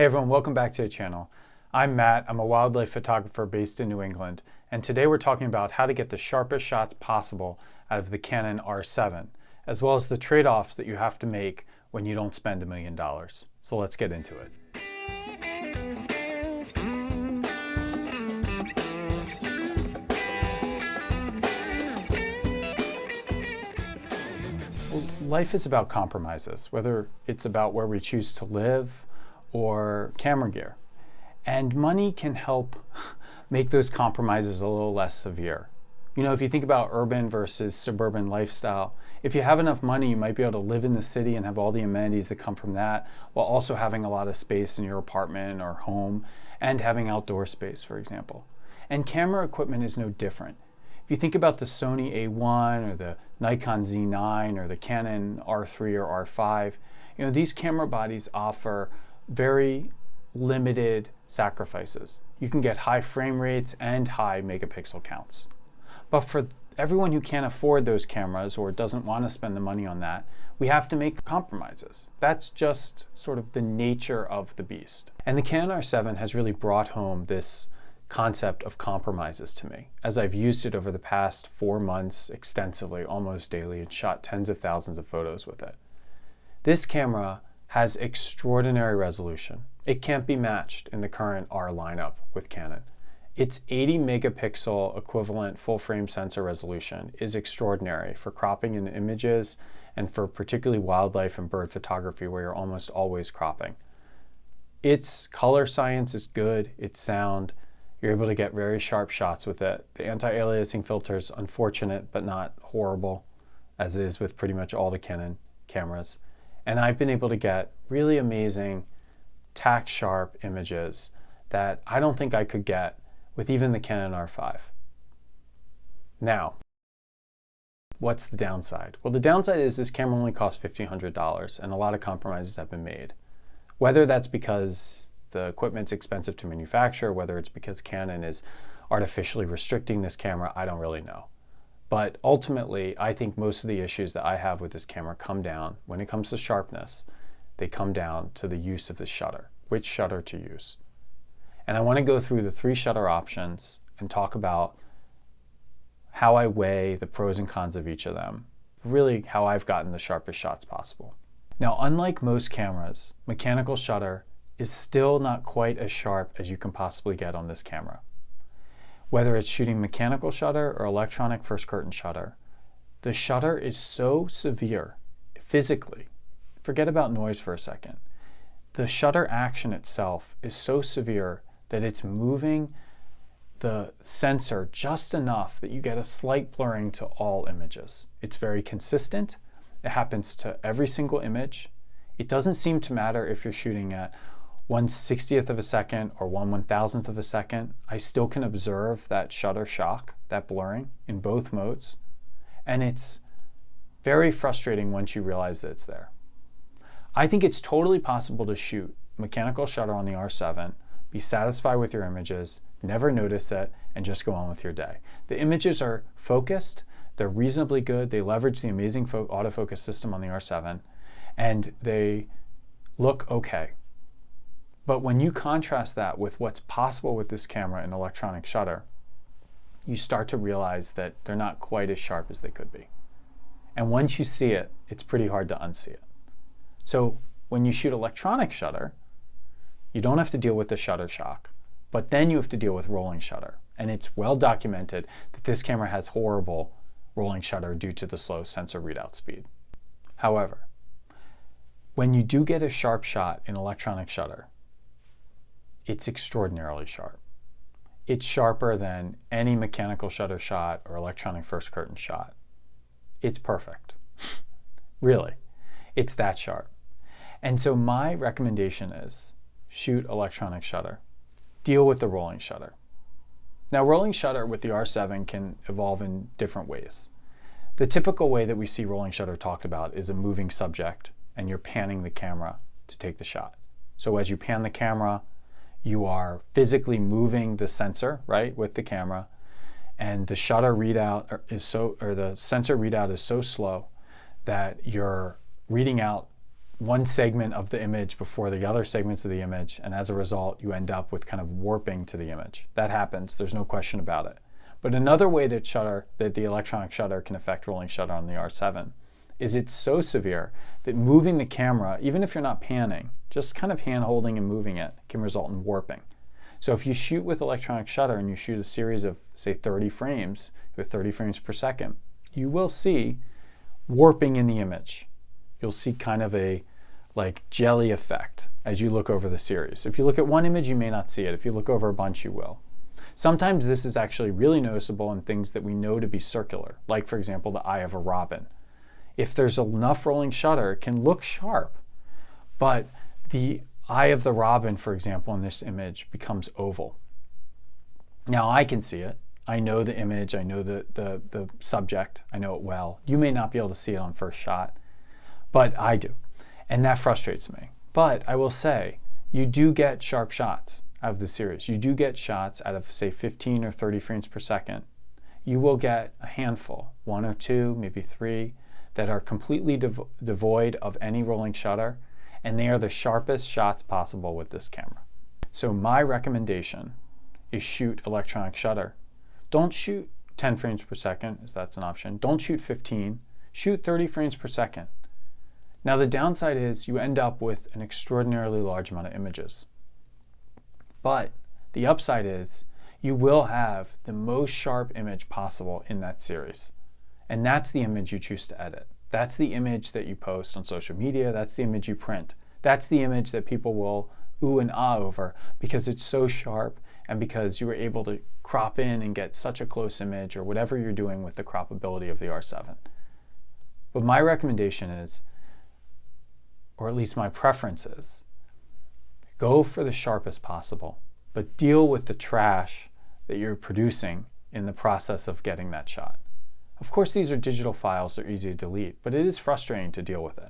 Hey everyone, welcome back to the channel. I'm Matt, I'm a wildlife photographer based in New England, and today we're talking about how to get the sharpest shots possible out of the Canon R7, as well as the trade-offs that you have to make when you don't spend $1 million. So let's get into it. Well, life is about compromises, whether it's about where we choose to live or camera gear. And money can help make those compromises a little less severe. You know, if you think about urban versus suburban lifestyle, if you have enough money, you might be able to live in the city and have all the amenities that come from that, while also having a lot of space in your apartment or home and having outdoor space, for example. And camera equipment is no different. If you think about the Sony A1 or the Nikon Z9 or the Canon R3 or R5, you know, these camera bodies offer very limited sacrifices. You can get high frame rates and high megapixel counts. But for everyone who can't afford those cameras or doesn't want to spend the money on that, we have to make compromises. That's just sort of the nature of the beast. And the Canon R7 has really brought home this concept of compromises to me, as I've used it over the past 4 months extensively, almost daily, and shot tens of thousands of photos with it. This camera has extraordinary resolution. It can't be matched in the current R lineup with Canon. Its 80 megapixel equivalent full frame sensor resolution is extraordinary for cropping in images and for particularly wildlife and bird photography where you're almost always cropping. Its color science is good, it's sound, you're able to get very sharp shots with it. The anti-aliasing filter is unfortunate but not horrible, as is with pretty much all the Canon cameras. And I've been able to get really amazing tack sharp images that I don't think I could get with even the Canon R5. Now, what's the downside? Well, the downside is this camera only costs $1,500 and a lot of compromises have been made. Whether that's because the equipment's expensive to manufacture, whether it's because Canon is artificially restricting this camera, I don't really know. But ultimately, I think most of the issues that I have with this camera come down, when it comes to sharpness, they come down to the use of the shutter, which shutter to use. And I want to go through the 3 shutter options and talk about how I weigh the pros and cons of each of them, really how I've gotten the sharpest shots possible. Now, unlike most cameras, mechanical shutter is still not quite as sharp as you can possibly get on this camera. Whether it's shooting mechanical shutter or electronic first curtain shutter, the shutter is so severe physically. Forget about noise for a second. The shutter action itself is so severe that it's moving the sensor just enough that you get a slight blurring to all images. It's very consistent. It happens to every single image. It doesn't seem to matter if you're shooting at 1/60th of a second or 1/1000th of a second. I still can observe that shutter shock, that blurring in both modes. And it's very frustrating once you realize that it's there. I think it's totally possible to shoot mechanical shutter on the R7, be satisfied with your images, never notice it, and just go on with your day. The images are focused, they're reasonably good, they leverage the amazing autofocus system on the R7, and they look okay. But when you contrast that with what's possible with this camera in electronic shutter, you start to realize that they're not quite as sharp as they could be. And once you see it, it's pretty hard to unsee it. So when you shoot electronic shutter, you don't have to deal with the shutter shock, but then you have to deal with rolling shutter. And it's well documented that this camera has horrible rolling shutter due to the slow sensor readout speed. However, when you do get a sharp shot in electronic shutter, it's extraordinarily sharp. It's sharper than any mechanical shutter shot or electronic first curtain shot. It's perfect. Really, it's that sharp. And so my recommendation is shoot electronic shutter. Deal with the rolling shutter. Now, rolling shutter with the R7 can evolve in different ways. The typical way that we see rolling shutter talked about is a moving subject and you're panning the camera to take the shot. So as you pan the camera, you are physically moving the sensor, right, with the camera, and the shutter readout the sensor readout is so slow that you're reading out one segment of the image before the other segments of the image, and as a result you end up with kind of warping to the image. That happens, there's no question about it. But another way that the electronic shutter can affect rolling shutter on the R7 is it's so severe that moving the camera, even if you're not panning, just kind of hand holding and moving it, can result in warping. So if you shoot with electronic shutter and you shoot a series of, say, 30 frames with 30 frames per second, you will see warping in the image. You'll see kind of a like jelly effect as you look over the series. If you look at one image, you may not see it. If you look over a bunch, you will. Sometimes this is actually really noticeable in things that we know to be circular, like for example, the eye of a robin. If there's enough rolling shutter, it can look sharp, but the eye of the robin, for example, in this image becomes oval. Now I can see it. I know the image, I know the subject, I know it well. You may not be able to see it on first shot, but I do. And that frustrates me. But I will say, you do get sharp shots out of the series. You do get shots out of, say, 15 or 30 frames per second. You will get a handful, 1 or 2, maybe 3, that are completely devoid of any rolling shutter, and they are the sharpest shots possible with this camera. So my recommendation is shoot electronic shutter. Don't shoot 10 frames per second, as that's an option. Don't shoot 15. Shoot 30 frames per second. Now the downside is you end up with an extraordinarily large amount of images. But the upside is you will have the most sharp image possible in that series. And that's the image you choose to edit. That's the image that you post on social media. That's the image you print. That's the image that people will ooh and ah over because it's so sharp and because you were able to crop in and get such a close image or whatever you're doing with the croppability of the R7. But my recommendation is, or at least my preference is, go for the sharpest possible, but deal with the trash that you're producing in the process of getting that shot. Of course, these are digital files, they're easy to delete, but it is frustrating to deal with it.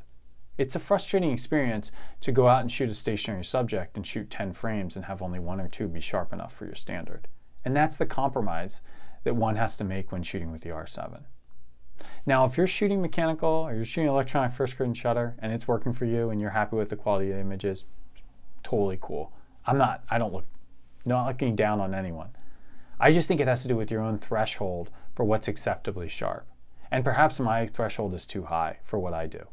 It's a frustrating experience to go out and shoot a stationary subject and shoot 10 frames and have only 1 or 2 be sharp enough for your standard. And that's the compromise that one has to make when shooting with the R7. Now, if you're shooting mechanical or you're shooting electronic first curtain shutter and it's working for you and you're happy with the quality of the images, totally cool. Not looking down on anyone. I just think it has to do with your own threshold for what's acceptably sharp. And perhaps my threshold is too high for what I do.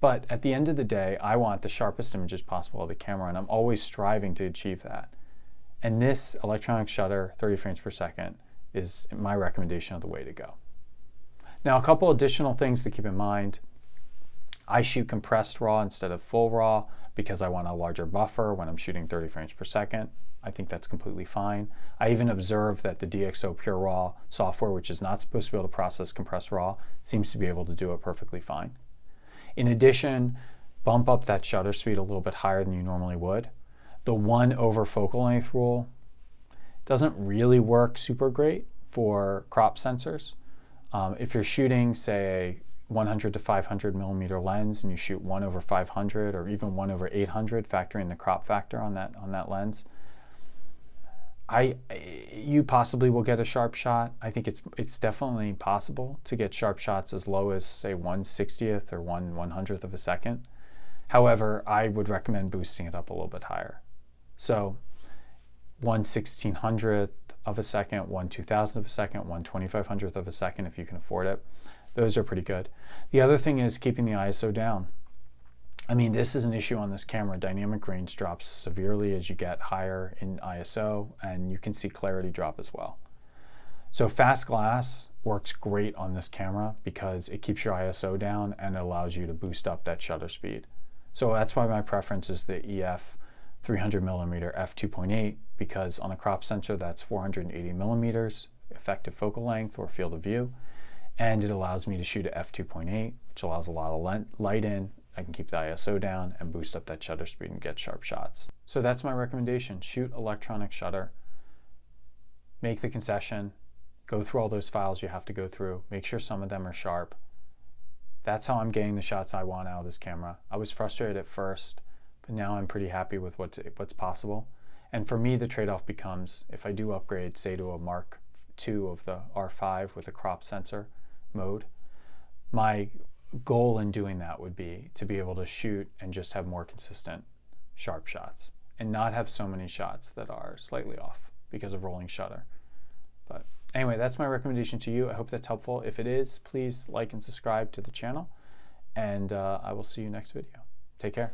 But at the end of the day, I want the sharpest images possible of the camera, and I'm always striving to achieve that. And this electronic shutter, 30 frames per second, is my recommendation of the way to go. Now, a couple additional things to keep in mind. I shoot compressed RAW instead of full RAW because I want a larger buffer when I'm shooting 30 frames per second. I think that's completely fine. I even observed that the DxO Pure RAW software, which is not supposed to be able to process compressed RAW, seems to be able to do it perfectly fine. In addition, bump up that shutter speed a little bit higher than you normally would. The 1 over focal length rule doesn't really work super great for crop sensors. If you're shooting, say, a 100 to 500 millimeter lens and you shoot 1 over 500 or even 1 over 800, factoring the crop factor on that lens, you possibly will get a sharp shot. I think it's definitely possible to get sharp shots as low as, say, 1/60th or 1/100th of a second. However, I would recommend boosting it up a little bit higher. So 1/1600th of a second, 1/2000th of a second, 1/2500th of a second if you can afford it. Those are pretty good. The other thing is keeping the ISO down. I mean, this is an issue on this camera. Dynamic range drops severely as you get higher in ISO, and you can see clarity drop as well. So fast glass works great on this camera because it keeps your ISO down and it allows you to boost up that shutter speed. So that's why my preference is the EF 300mm f2.8, because on a crop sensor that's 480 millimeters effective focal length or field of view, and it allows me to shoot at f2.8, which allows a lot of light in. I can keep the ISO down and boost up that shutter speed and get sharp shots. So that's my recommendation. Shoot electronic shutter. Make the concession. Go through all those files you have to go through. Make sure some of them are sharp. That's how I'm getting the shots I want out of this camera. I was frustrated at first, but now I'm pretty happy with what's possible. And for me, the trade-off becomes, if I do upgrade, say, to a Mark II of the R5 with a crop sensor mode, my goal in doing that would be to be able to shoot and just have more consistent sharp shots and not have so many shots that are slightly off because of rolling shutter. But anyway, that's my recommendation to you. I hope that's helpful. If it is, please like and subscribe to the channel, and I will see you next video. Take care.